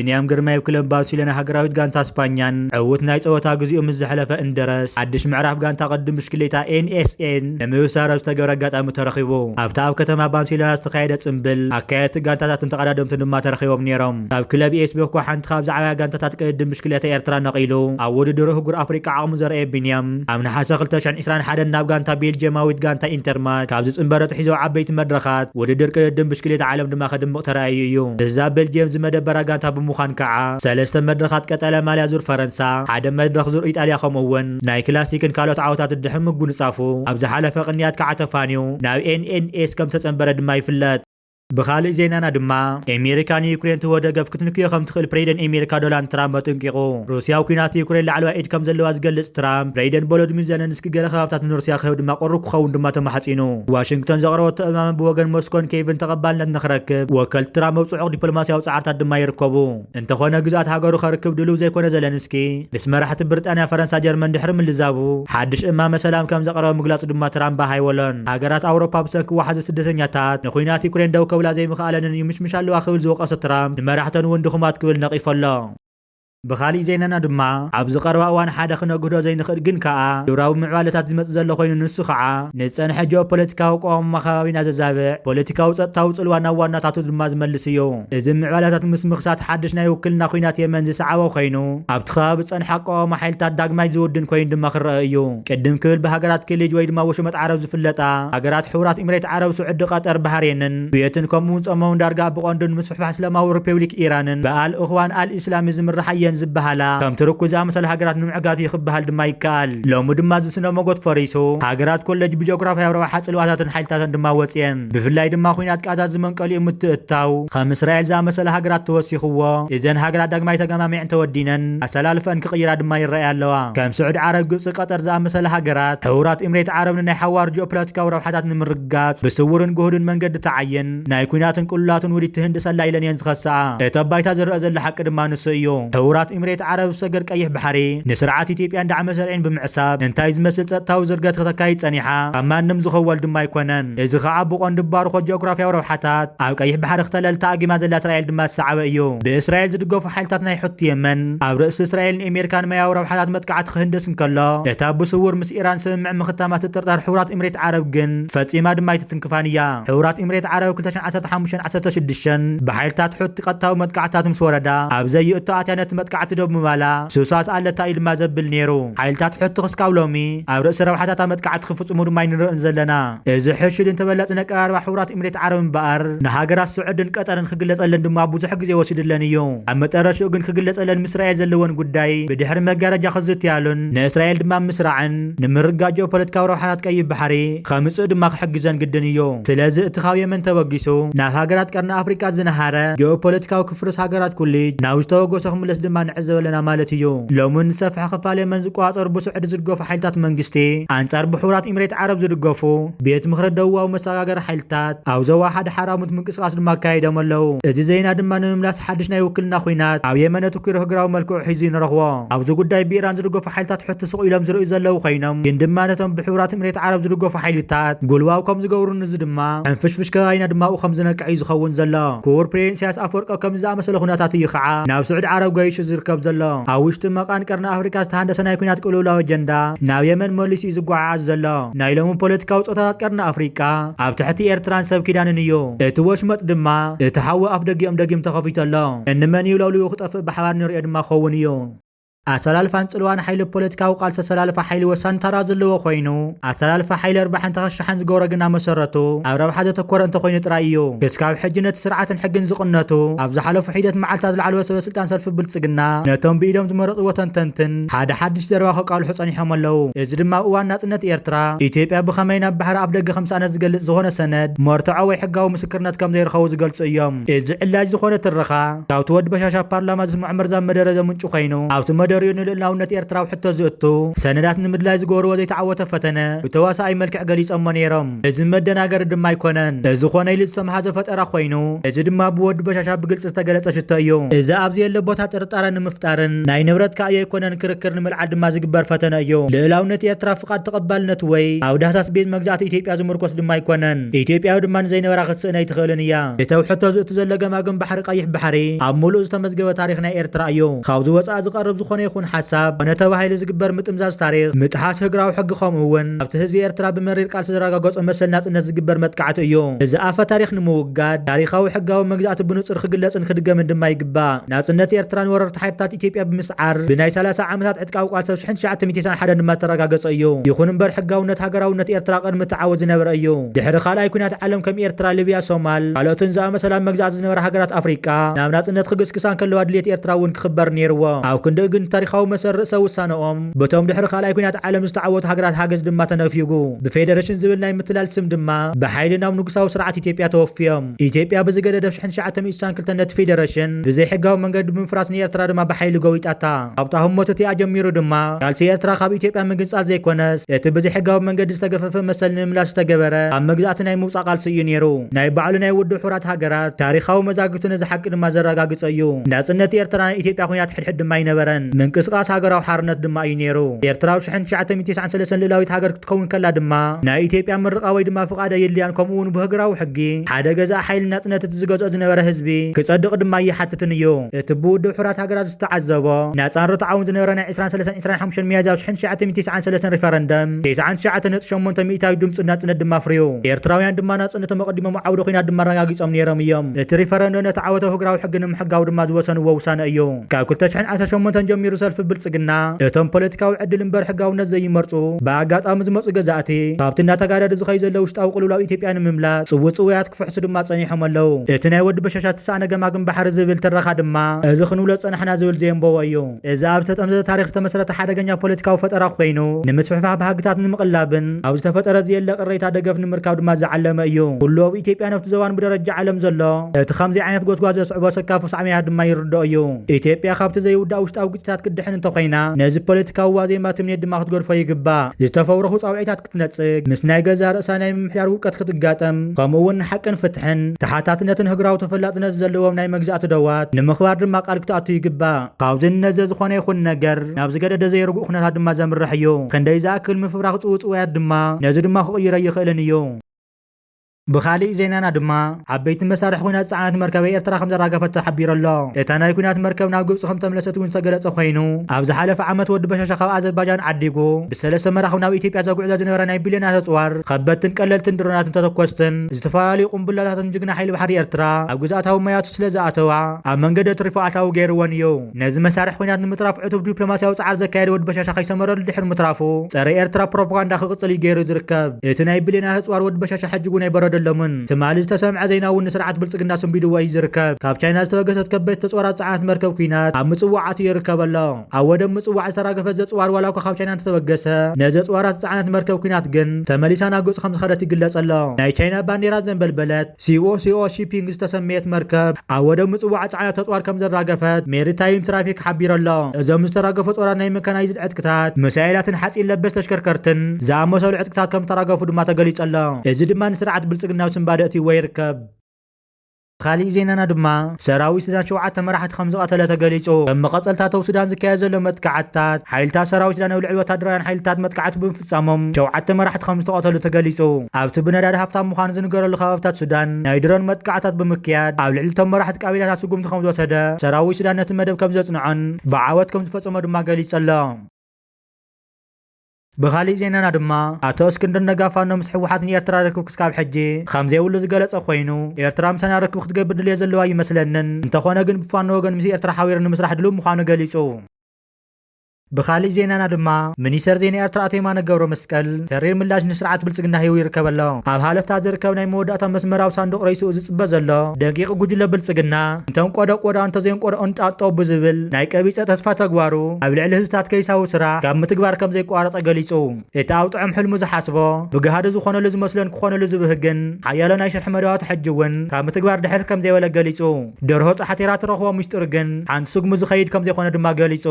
ቢንያም ግርማይ ክለብ ባርሴሎና ሃገራዊት ጋንታ ስፓኛን ዕውት ናይ ጸወታ ግዚኡ ምስ ዝሕለፈ እንደረስ ሓድሽ ምዕራፍ ጋንታ ቅድም ብሽክሌታ ኤንኤስኤን ንምውሳር ዝተገበረ አጋጣሚ ተረኺቡ ኣብታ ኣብ ከተማ ባርሴሎና ዝተኻየደ ጽምብል ኣካየት ጋንታታትን ተቐዳደምትን ድማ ተረኺቦም ነይሮም ኣብ ክለብ ኤስ ቤኮ ሓንቲ ካብ ዝዓበያ ጋንታታት ቅድም ብሽክሌታ ኤርትራ ነቒሉ ኣብ ውድድር እግር ኣፍሪቃ ዓቕሙ ዘርአየ ቢንያም ኣብ ነሓሰ 2021 ናብ ጋንታ ቤልጅየማዊት ጋንታ ኢንተርማት ካብ ዝጽንበረ ትሒዞ ዓበይቲ መድረኻት ውድድር ቅድም ብሽክሌታ ዓለም ድማ ከድምቕ ተረኣዩ እዩ እዛ ቤልጅየም ዝመደበራ ጋንታ ብምዃን ከዓ ሰለስተ መድረኻት ቀጠለ ማልያ ዙር ፈረንሳ ሓደ መድረኽ ዙር ኢጣልያ ከምኡውን ናይ ክላሲክን ካልኦት ዓወታት ድሕሪ ምጉንጻፉ ኣብ ዝሓለፈ ቅንያት ከዓ ተፋንዩ ናብ ኤንኤንኤስ ከም ተጸንበረ ድማ ይፍለጥ بخالي زينانا دما امريكان يوكرين تودغف كتنكيو خم تخل بريدن امريكا دولار ترامب تنقيقو روسيا وكينات يوكرين لعلوا ايد كم زلوا زغلص ترامب بريدن بولودمير زيلنسكي ገለ خافتات روسيا خيو دما قرق خون دما تمحصينو واشنطن زغرو تمام بوغن موسكون كيفن تقبلنا نخركب وكل ترامب وصعق دبلوماسياو صعرታት دما يركبو انت خونا ግዛት ሃገሩ خركب دلو زي كونه زيلنسكي بس مرحت بريطانيا فرنسا جرمن دحر من لزابو حدش امام سلام كم زقرو مغلاص دما ترامب هايولن هاገራት አውሮፓ بسك واحد سدتኛታት نخوينات يوكرين دو كولا زي مخالن يمشمش الله اخول زوقه سترام مرحتن وندخمات كبل نقيف الله بخالي زيننا دما عبز قروا وان حدا خنغدو زين خدغن كا دوراو معوالتات زمت زلو خوين نس خعا نصنح جيوبوليتيكاو قوم مخاوينا ززابع بوليتيكاو صطاو صلوانا واناتاتو دما زملسيو እዚ معوالتات مسمخسات حدش ናይ وكلنا خوينات يمن زسعاو خوينو ابتخاب صنح قوم حيلتات داغماي زودن خوين دما خرأيو قدم كل بهاجرات كليج وي دما وشمت عرب زفلطا هاجرات حورات امريت عرب سعود قطر بحرينن بيتن كومون صمون دارغا بقوندن مسفحف اسلاماو ريبوبليك ايرانن بال اخوان الاسلام زمرحين زبهالا كم تركو زامسل هاجرات نمعقات يخبهال دما يكال لومو دما زسنو مغوت فريسو هاجرات كولج بجغرافيا ورا حصلواتن حيلتاتن دما وصين بفلاي دما خوينات قازات زمنقلي متتاو خم اسرائيل زامسل هاجرات توسيخوا اذن هاجرات دغماي تغمامي انت ودينن اسلالفن كقيرا دما يرأي اللوا كم سعود عرب ግብጽ قطر زامسل هاجرات حورات امريت عرب ناي حوار جيوبوليتيكاو روحاتات نمرغات بسورن جهدن منجد تعين ناي كويناتن كلاتن وديت هند سلا يلن ينزخصا تبايتا زرأ زل حق دما نسيو حورات امريت عرب سجر قيح بحري نسرعات اثيوبيا دعم زرعين بمعصاب انتاي زمسل صطاو زرغت تكاي صنيحه امانم زخول دما يكونن اذا خعب قون دبار خو جغرافيا وروحاتات اب قيح بحر اختلال تاقيما زل اسرائيل دما تسعب ايو باسرائيل زدغف حالتات ناي حط يمن اب راس اسرائيل امريكان ما وروحاتات متقعت خندس كلا اتاب سور مس ايران سمع مختامات تطرطر حورات امريت عرب جن فصيما دما يتتنكفانيا حورات امريت عرب 2015 بحالتات حط قطاو متقعتات مسوردا اب زي اتاتانت متقعت دب مبالا سوسات على تايل ما زبل نيرو حيلتات حط خسكاولومي اب راس روحاتات متقعت خفصمو دما ينرئن زلنا اذا حشد انت بلصنا قارب حورات امريت عرب بقر نهاجرات سعودن قطرن خغلصلن دما بوزح غزي وسدلنيو امطرشو غن خغلصلن مسرائيل زلون غداي بدحر مغارجا خزت يالون ناسرائيل دما مسرعن نمرغاجو بوليتيكاو روحات قيب بحري خمس دما خحجزن غدنيو سلاز اتخاو يمن توغيسو نا هاجرات قرن افريكا زنهاره جيوبوليتيكاو كفرس هاجرات كلي ناوش توغوسخ ملس دما نعزبلنا مالتيو لومن سفح خفاله من زقواطر بسعد زرغف حيلتات منغستي انصار بحورات امريت عرب زرغفو بيت مخرج دواو مساغر حيلتات او زو واحد حرامت منقسقاس دما كايدم لو اذا زينا دما نملاس حدش ناي وكلنا خوينات او يمنت كيرو غراو ملكو حيزين رخوا او زو غداي بيران زرغف حيلتات حت سقيلم زرو زلو خوينم ግን ድማነቶም بحورات امريت عرب زرغف حيلتات ጎልዋው ከም ዝገብሩ ንዝ ድማ እንፍሽፍሽ ካይና ድማ ከም ዝነቅዕ ዝኸውን ዘሎ ኮር ፕሬንሲያስ አፈወርቅ ከም ዝኣመሰለ ሁነታት ይخዓ ናብ ስዑድ ዓረብ ጋይሽ ዝርከብ ዘሎ አውሽት መቃን ቀርና አፍሪካ ዝተሃንደሰ ናይ ኩናት ቅልውላው አጀንዳ ናብ የመን ሞሊሲ ዝጓዓዝ ዘሎ ናይ ሎሙ ፖለቲካው ጾታታት ቀርና አፍሪካ ኣብ ትሕቲ ኤርትራን ሰብ ኪዳንን እዩ እቲ ወሽመጥ ድማ እቲ ሓዊ ኣፍ ደጊም ተኸፊተሎ እንመን ይብለሉ ይኽጠፍ በሓባር ንሪኦ ድማ ኸውን እዩ አሰላልፋን ጽልዋን ኃይል ፖለቲካው ቃልሰ ሰላልፋ ኃይል ወሳን ተራ ዘለዎ ኮይኑ አሰላልፋ ኃይል አርባሕን ተኸሻሕን ዝገወረግና መሰረቱ ኣብ ረብሓ ዘተኮረ እንተ ኮይኑ ጥራይ እዩ ክስካብ ሕጅነት ስርዓትን ሕግን ዝቕነቱ ኣብ ዝሓለፉ ሒደት መዓልታት ዝዓለወ ሰበስልጣን ሰልፊ ብልጽግና ነቶም ብኢዶም ዝመረፅዎ ተንተንትን ሓደ ሓድሽ ዘረባ ከቃልሑ ጸኒሖም ኣለዉ እዚ ድማ እዋን ናጽነት ኤርትራ ኢትዮጵያ ብኸመይ ናብ ባሕሪ ኣብ ደገ ከምሳነት ዝገልጽ ዝኾነ ሰነድ መርትዖ ወይ ሕጋዊ ምስክርነት ከም ዘይረኸቡ ዝገልጹ እዮም እዚ ዕላጅ ዝኾነ ትረኻ ካብቲ ወዲ በሻሻ ፓርላማ ዝምዕምር ዛብ መደረ ዘምንጩ ኮይኑ ኣብቲ ደርዩ ንልእላውነት ኤርትራዊ ሕቶ ዝእቱ ሰነዳት ንምድላይ ዝገበርዎ ዘይተዓወተ ፈተነ ብተዋሳኣይ መልክዕ ገሊፆሞ ነይሮም። እዚ መደናገሪ ድማ ኣይኮነን። እዚ ኮነ ኢሉ ዝተመሃዘ ፈጠራ ኮይኑ እዚ ድማ ብወዲ በሻሻ ብግልፂ ዝተገለጸ ሽቶ እዩ። እዚ ኣብዚ የለ ቦታ ጥርጣረ ንምፍጣርን ናይ ንብረት ካእየ ኣይኮነን ክርክር ንምልዓል ድማ ዝግበር ፈተነ እዩ። ልእላውነት ኤርትራ ፍቃድ ተቐባልነት ወይ ኣብ ዳህሳስ ቤት መግዛእቲ ኢትዮጵያ ዝምርኮስ ድማ ኣይኮነን። ኢትዮጵያዊ ድማ ንዘይነበራ ክትስእን ኣይትኽእልን እያ። እተው ሕቶ ዝእቱ ዘሎ ገማግም ባሕሪ ቀይሕ ባሕሪ ኣብ ሙሉእ ዝተመዝገበ ታሪክ ናይ ኤርትራ እዩ። ካብዚ ወፃኢ ዝቐርብ ዝኾነ ይኹን ሓሳብ ኮነ ተባሂሉ ዝግበር ምጥምዛዝ ታሪክ ምጥሓስ ህግራዊ ሕጊ ከምኡ እውን ኣብቲ ህዝቢ ኤርትራ ብመሪር ቃል ዝተረጋገፆ መሰል ናጽነት ዝግበር መጥቃዕቲ እዩ። እዚ ኣፈ ታሪክ ንምውጋድ ታሪኻዊ ሕጋዊ መግዛእቲ ብንጹር ክግለጽን ክድገምን ድማ ይግባእ። ናጽነት ኤርትራን ወረርቲ ሓይልታት ኢትዮጵያ ብምስዓር ብናይ 30 ዓመታት ዕጥቃዊ ቃልሲ 1991 ድማ ዝተረጋገፀ እዩ። ይኹን እምበር ሕጋውነት ሃገራውነት ኤርትራ ቅድሚ ተዓወት ዝነበረ እዩ። ድሕሪ ካልኣይ ኩናት ዓለም ከም ኤርትራ፣ ሊብያ፣ ሶማል ካልኦትን ዝኣመሰላ መግዛእቲ ዝነበራ ሃገራት ኣፍሪቃ ናብ ናጽነት ክግስግሳን ከለዋ ድሌት ኤርትራ እውን ክኽበር ነይርዎ። ኣብ ክንዲ ግን ታሪኻዊ መሰረት ርእሰ ውሳነኦም በቶም ድሕሪ ካልኣይ ኩናት ዓለም ዝተዓወቱ ሃገራት ሃገዝ ድማ ተነፊጉ። ብፌደሬሽን ዝብል ናይ ምትላል ስም ድማ ብሓይሊ ናብ ንጉሳዊ ስርዓት ኢትዮጵያ ተወፍዮም። ኢትዮጵያ ብዝገደደ 1962 ነቲ ፌደሬሽን ብዘይ ሕጋዊ መንገዲ ብምፍራስ ንኤርትራ ድማ ብሓይሊ ገዊጣታ። ኣብ ጣህሞት እቲኣ ጀሚሩ ድማ ቃልሲ ኤርትራ ካብ ኢትዮጵያ ምግንጻል ዘይኮነስ እቲ ብዘይ ሕጋዊ መንገዲ ዝተገፈፈ መሰል ንምምላስ ዝተገበረ ኣብ መግዛእቲ ናይ ምውፃእ ቃልሲ እዩ ነይሩ። ናይ ባዕሉ ናይ ውድብ ሕቡራት ሃገራት ታሪኻዊ መዛግብቲ ነዚ ሓቂ ድማ ዘረጋግፀ እዩ። ናጽነት ኤርትራ ናይ ኢትዮጵያ ኩናት ሕድሕድ ድማ ኣይነበረን። ምንቅስቃስ ሃገራዊ ሓርነት ድማ እዩ ነይሩ። ኤርትራ ኣብ 1993 ልዕላዊት ሃገር ክትከውን ከላ ድማ ናይ ኢትዮጵያ ምርቃ ወይ ድማ ፍቃድ የድልያን ከምኡ እውን ብህግራዊ ሕጊ ሓደ ገዛእ ሓይሊ ናጽነት እቲ ዝገዝኦ ዝነበረ ህዝቢ ክጸድቕ ድማ ይሓትትን እዩ። እቲ ብውድብ ሕቡራት ሃገራት ዝተዓዘቦ ናጻን ርትዓውን ዝነበረ ናይ 2325 ሚያዝያ 1993 ሪፈረንደም 99.8% ድምፂ ናጽነት ድማ ፍርዩ። ኤርትራውያን ድማ ናጽነቶም መቐዲሞም ዓውደ ኩናት ድማ ረጋጊፆም ነይሮም እዮም። እቲ ሪፈረንደም ነቲ ዓወተ ህግራዊ ሕጊ ንምሕጋው ድማ ዝወሰንዎ ውሳነ እዩ። ካብ 2018 ጀሚሩ ሰልፊ ብልጽግና እቶም ፖለቲካዊ ዕድል እምበር ሕጋውነት ዘይመርፁ ብኣጋጣሚ ዝመፁ ገዛእቲ ካብቲ እናተጋደደ ዝኸይ ዘሎ ውሽጣዊ ቅልውላው ኢትዮጵያ ንምምላስ ጽውጽውያት ክፍሕሱ ድማ ጸኒሖም ኣለዉ። እቲ ናይ ወዲ በሻሻ ተሳእነ ገማግም ባሕሪ ዝብል ትረኻ ድማ እዚ ክንብሎ ጸናሕና ዝብል ዘየንበቦ እዩ። እዚ ኣብ ዝተጠምዘዘ ታሪክ ዝተመስረተ ሓደገኛ ፖለቲካዊ ፈጠራ ኮይኑ ንምስፍሕፋሕ ባህግታት ንምቕላብን ኣብ ዝተፈጠረ ዝየለ ቅሬታ ደገፍ ንምርካብ ድማ ዝዓለመ እዩ። ኩሉ ኣብ ኢትዮጵያ ነብቲ ዘባን ብደረጃ ዓለም ዘሎ እቲ ከምዚ ዓይነት ጎትጓዝ ዘስዕቦ ሰካፉ ሳዕምያ ድማ ይርድኦ እዩ። ኢትዮጵያ ካብቲ ዘይውዳእ ውሽጣዊ ግጭታት ክድሕን እንተኮይና ነዚ ፖለቲካዊ ዋዜማ ትምኔት ድማ ክትገድፎ ይግባእ። ዝተፈብረኹ ጻውዒታት ክትነጽግ ምስ ናይ ገዛ ርእሳ ናይ ምምሕዳር ውድቀት ክትጋጠም ከምኡ እውን ሓቅን ፍትሕን ተሓታትነትን ህግራዊ ተፈላጥነት ዘለዎም ናይ መግዛእቲ ደዋት ንምኽባር ድማ ቃል ክትኣቱ ይግባእ። ካብዚ ነዚ ዝኾነ ይኹን ነገር ናብ ዝገደደ ዘይርጉእ ኩነታት ድማ ዘምርሕ እዩ። ክንደይ ዝኣክል ምፍብራኽ ጽውጽውያት ድማ ነዚ ድማ ክቕይሮ ይኽእልን እዩ። ብኻሊእ ዜናና ድማ ዓበይቲ መሳርሒ ኩናት ጸዓነት መርከብ ኤርትራ ከም ዘራገፈት ተሓቢሩ ኣሎ። እታ ናይ ኩናት መርከብ ናብ ግብፂ ከም ተመለሰት እውን ዝተገለጸ ኮይኑ ኣብ ዝሓለፈ ዓመት ወዲ በሻሻ ካብ ኣዘርባይጃን ዓዲጉ ብሰለስተ መራኽብ ናብ ኢትዮጵያ ዘጉዕዞ ዝነበረ ናይ ቢልዮናት ኣጽዋር ከበድትን ቀለልትን ድሮናትን ተተኮስትን ዝተፈላለዩ ቁምብላታትን ጅግና ሓይሊ ባሕሪ ኤርትራ ኣብ ግዝኣታዊ መያቱ ስለ ዝኣተዋ ኣብ መንገዲ እትሪፎ ኣታዊ ገይርዎን እዩ። ነዚ መሳርሒ ኩናት ንምትራፍ ዕቱብ ዲፕሎማስያዊ ጻዕሪ ዘካየደ ወዲ በሻሻ ከይሰመረሉ ድሕሪ ምትራፉ ጸረ ኤርትራ ፕሮፓጋንዳ ክቕጽል እዩ ገይሩ ዝርከብ። እቲ ናይ ቢልዮናት ኣጽዋር ወዲ በሻሻ ሕጅጉ ናይ በረዶ ደሎምን ትማሊ ዝተሰምዐ ዜና እውን ንስርዓት ብልጽግና ስንቢድዎ እዩ ዝርከብ። ካብ ቻይና ዝተበገሰት ከበድቲ ተጽዋራት ጸዓነት መርከብ ኩናት ኣብ ምጽዋዓት ይርከብ ኣሎ። ኣብ ወደብ ምጽዋዕ ዝተራገፈት ዘጽዋር ዋላ እኳ ካብ ቻይና እንተተበገሰ ነዚ ጽዋራት ጸዓነት መርከብ ኩናት ግን ተመሊሳ ናብ ግብፂ ከም ዝኸደት ይግለጽ ኣሎ። ናይ ቻይና ባንዴራ ዘንበልበለት ሲኦ ሺፒንግ ዝተሰመየት መርከብ ኣብ ወደብ ምጽዋዕ ጸዓነት ተጽዋር ከም ዘራገፈት ሜሪታይም ትራፊክ ሓቢሩ ኣሎ። እዞም ዝተራገፉ ጽዋራት ናይ መካናይዝድ ዕጥቅታት ሚሳኤላትን ሓጺን ለበስ ተሽከርከርትን ዝኣመሰሉ ዕጥቅታት ከም ዝተራገፉ ድማ ተገሊጹ ኣሎ። እዚ ድማ ንስርዓት ብልጽግናዊ ስንባደእቲ ወይርከብ። ካሊእ ዜናና ድማ ሰራዊት ሱዳን 7 መራሕቲ ከም ዝቐተለ ተገሊጹ። ከም መቐጸልታት ኣብ ሱዳን ዝካየድ ዘሎ መጥቃዕትታት ሓይልታት ሰራዊት ሱዳን ኣብ ልዕሊ ወታደራውያን ሓይልታት መጥቃዕቲ ብምፍጻሞም 7 መራሕቲ ከም ዝተቐተሉ ተገሊጹ። ኣብቲ ብነዳዲ ሃብታም ምዃኑ ዝንገረሉ ከባብታት ሱዳን ናይ ድሮን መጥቃዕትታት ብምክያድ ኣብ ልዕሊ እቶም መራሕቲ ቀቢላታት ስጉምቲ ከም ዝወሰደ ሰራዊት ሱዳን ነቲ መደብ ከም ዘጽንዖን ብዓወት ከም ዝፈጸሞ ድማ ገሊጹ ኣሎ። ብኻሊእ ዜናና ድማ ኣቶ እስክንድር ነጋ ፋኖ ምስ ሕወሓትን ኤርትራ ርክብ ክሳብ ሕጂ ከም ዘይብሉ ዝገለጸ ኮይኑ ኤርትራ ምሳና ርክብ ክትገብር ድልዮ ዘለዋ ይመስለንን እንተኾነ ግን ብፋኖ ወገን ምስ ኤርትራ ሓቢሩ ንምስራሕ ድሉው ምዃኑ ገሊጹ። ብኻሊእ ዜናና ድማ ሚኒስተር ዜና ኤርትራ ኣቶ የማነ ገብረ መስቀል ተሪር ምላሽ ንስርዓት ብልጽግና ሂቡ ይርከብ ኣሎ። ኣብ ሃለፍታት ዝርከብ ናይ መወዳእታ መስመራዊ ሳንዱቕ ረይስኡ ዝጽበ ዘሎ ደቂቕ ጉጅለ ብልጽግና እንተን ቆዳ እንተዘይን ቆዳ እንጣጦ ብዝብል ናይ ቀቢጸ ተስፋ ተግባሩ ኣብ ልዕሊ ህዝብታት ከይሳዊ ስራሕ ካብ ምትግባር ከም ዘይቋረጸ ገሊጹ። እቲ ኣብ ጥዑም ሕልሙ ዝሓስቦ ብገሃዲ ዝኾነሉ ዝመስለን ክኾነሉ ዝብህግን ሓያሎ ናይ ሽርሒ መደባት ሕጂ እውን ካብ ምትግባር ድሕር ከም ዘይበለ ገሊጹ። ደርሆ ጻሕቲራ ትረኽቦ ምስጢር ግን ሓንቲ ስጉሙ ዝኸይድ ከም ዘይኾነ ድማ ገሊጹ።